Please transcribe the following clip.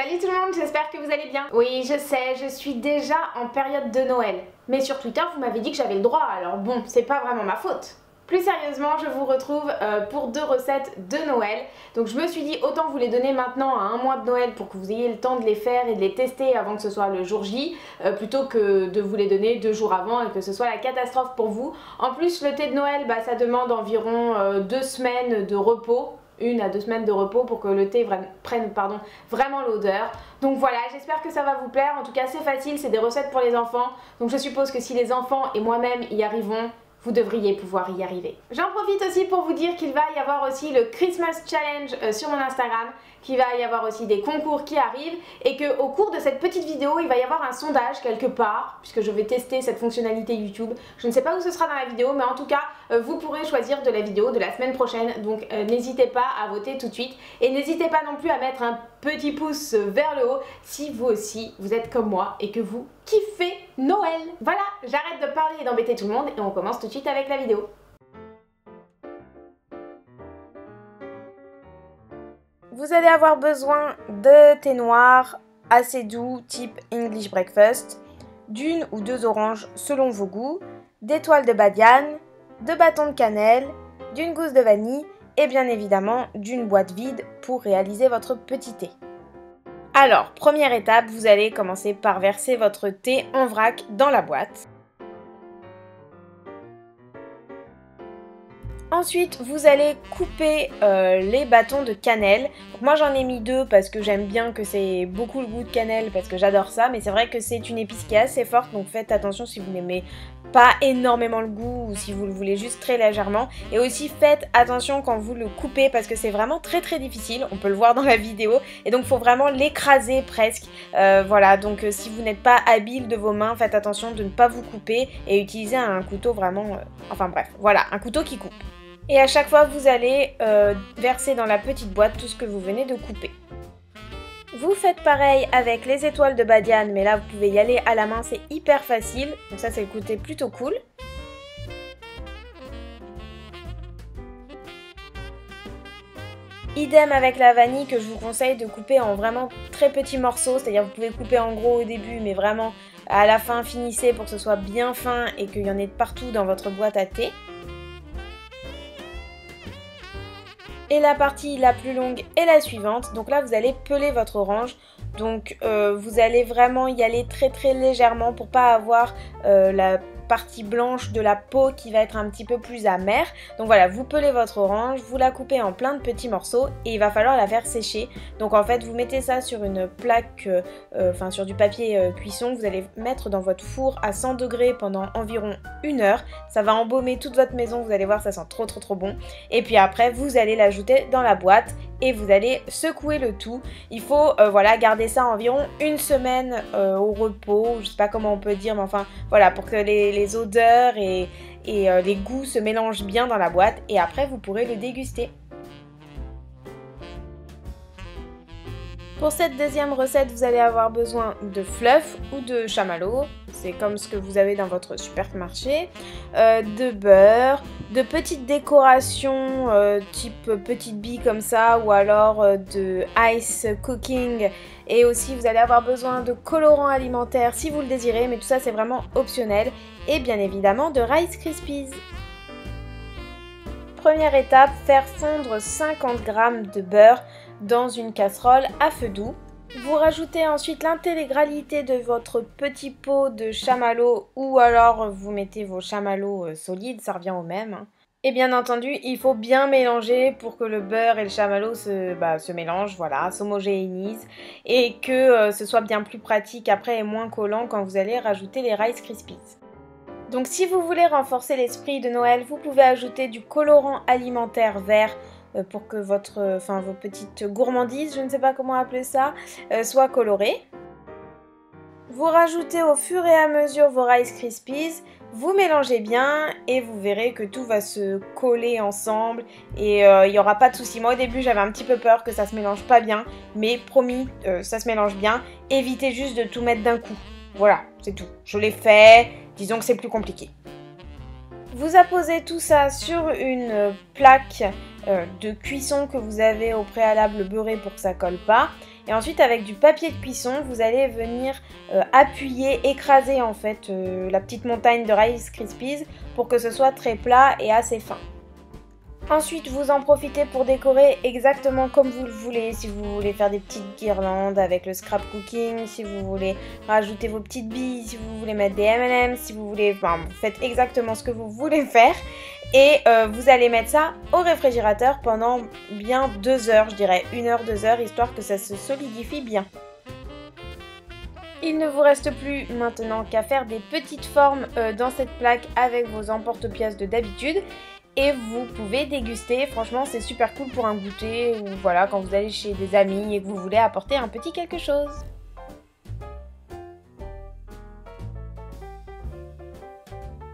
Salut tout le monde, j'espère que vous allez bien. Oui, je sais, je suis déjà en période de Noël. Mais sur Twitter, vous m'avez dit que j'avais le droit, alors bon, c'est pas vraiment ma faute. Plus sérieusement, je vous retrouve pour 2 recettes de Noël. Donc je me suis dit, autant vous les donner maintenant à un mois de Noël pour que vous ayez le temps de les faire et de les tester avant que ce soit le jour J, plutôt que de vous les donner 2 jours avant et que ce soit la catastrophe pour vous. En plus, le thé de Noël, ça demande environ 2 semaines de repos. 1 à 2 semaines de repos pour que le thé prenne vraiment l'odeur. Donc voilà, j'espère que ça va vous plaire. En tout cas, c'est facile, c'est des recettes pour les enfants. Donc je suppose que si les enfants et moi-même y arrivons, vous devriez pouvoir y arriver. J'en profite aussi pour vous dire qu'il va y avoir aussi le Christmas Challenge sur mon Instagram, qu'il va y avoir aussi des concours qui arrivent et qu'au cours de cette petite vidéo, il va y avoir un sondage quelque part, puisque je vais tester cette fonctionnalité YouTube. Je ne sais pas où ce sera dans la vidéo, mais en tout cas, vous pourrez choisir de la vidéo de la semaine prochaine. Donc n'hésitez pas à voter tout de suite et n'hésitez pas non plus à mettre un petit pouce vers le haut si vous aussi, vous êtes comme moi et que vous kiffez Noël. Voilà, j'arrête de parler et d'embêter tout le monde et on commence tout de suite avec la vidéo. Vous allez avoir besoin de thé noir assez doux type English Breakfast, d'une ou 2 oranges selon vos goûts, d'étoiles de badiane, de bâtons de cannelle, d'une gousse de vanille et bien évidemment d'une boîte vide pour réaliser votre petit thé. Alors, première étape, vous allez commencer par verser votre thé en vrac dans la boîte. Ensuite, vous allez couper les bâtons de cannelle. Donc, moi, j'en ai mis 2 parce que j'aime bien que c'est beaucoup le goût de cannelle parce que j'adore ça. Mais c'est vrai que c'est une épice qui est assez forte, donc faites attention si vous n'aimez pas énormément le goût ou si vous le voulez juste très légèrement. Et aussi faites attention quand vous le coupez parce que c'est vraiment très difficile. On peut le voir dans la vidéo. Et donc, il faut vraiment l'écraser presque. Voilà, donc si vous n'êtes pas habile de vos mains, faites attention de ne pas vous couper et utiliser un couteau vraiment... enfin bref, voilà, un couteau qui coupe. Et à chaque fois, vous allez verser dans la petite boîte tout ce que vous venez de couper. Vous faites pareil avec les étoiles de badiane, mais là, vous pouvez y aller à la main, c'est hyper facile. Donc ça, c'est le côté plutôt cool. Idem avec la vanille que je vous conseille de couper en vraiment très petits morceaux, c'est-à-dire vous pouvez couper en gros au début, mais vraiment à la fin, finissez pour que ce soit bien fin et qu'il y en ait partout dans votre boîte à thé. Et la partie la plus longue est la suivante. Donc là, vous allez peler votre orange. Donc vous allez vraiment y aller très légèrement pour pas avoir la partie blanche de la peau qui va être un petit peu plus amère. Donc voilà, vous pelez votre orange, vous la coupez en plein de petits morceaux et il va falloir la faire sécher. Donc en fait, vous mettez ça sur une plaque, sur du papier cuisson. Vous allez mettre dans votre four à 100 degrés pendant environ 1 heure. Ça va embaumer toute votre maison, vous allez voir, ça sent trop bon. Et puis après, vous allez l'ajouter dans la boîte et vous allez secouer le tout. Il faut voilà, garder ça environ 1 semaine au repos, je sais pas comment on peut dire, mais enfin voilà, pour que les odeurs et les goûts se mélangent bien dans la boîte et après vous pourrez le déguster. Pour cette deuxième recette, vous allez avoir besoin de fluff ou de chamallow, c'est comme ce que vous avez dans votre supermarché, de beurre, de petites décorations type petite bille comme ça ou alors de ice cooking et aussi vous allez avoir besoin de colorants alimentaires si vous le désirez, mais tout ça c'est vraiment optionnel et bien évidemment de Rice Krispies. Première étape, faire fondre 50 g de beurre dans une casserole à feu doux. Vous rajoutez ensuite l'intégralité de votre petit pot de chamallow ou alors vous mettez vos chamallows solides, ça revient au même. Et bien entendu, il faut bien mélanger pour que le beurre et le chamallow se mélangent, voilà, s'homogénéisent et que ce soit bien plus pratique après et moins collant quand vous allez rajouter les Rice Krispies. Donc si vous voulez renforcer l'esprit de Noël, vous pouvez ajouter du colorant alimentaire vert pour que vos petites gourmandises, je ne sais pas comment appeler ça, soient colorées. Vous rajoutez au fur et à mesure vos Rice Krispies, vous mélangez bien et vous verrez que tout va se coller ensemble et il n'y aura pas de souci. Moi au début j'avais un petit peu peur que ça se mélange pas bien, mais promis, ça se mélange bien. Évitez juste de tout mettre d'un coup. Voilà, c'est tout. Je l'ai fait, disons que c'est plus compliqué. Vous apposez tout ça sur une plaque de cuisson que vous avez au préalable beurré pour que ça colle pas. Et ensuite avec du papier de cuisson, vous allez venir appuyer, écraser en fait la petite montagne de Rice Krispies pour que ce soit très plat et assez fin. Ensuite, vous en profitez pour décorer exactement comme vous le voulez. Si vous voulez faire des petites guirlandes avec le scrap cooking, si vous voulez rajouter vos petites billes, si vous voulez mettre des M&M's, si vous voulez... Enfin, vous faites exactement ce que vous voulez faire. Et vous allez mettre ça au réfrigérateur pendant bien 2 heures, je dirais 1 heure, 2 heures, histoire que ça se solidifie bien. Il ne vous reste plus maintenant qu'à faire des petites formes dans cette plaque avec vos emporte-pièces de d'habitude. Et vous pouvez déguster, franchement c'est super cool pour un goûter ou voilà quand vous allez chez des amis et que vous voulez apporter un petit quelque chose.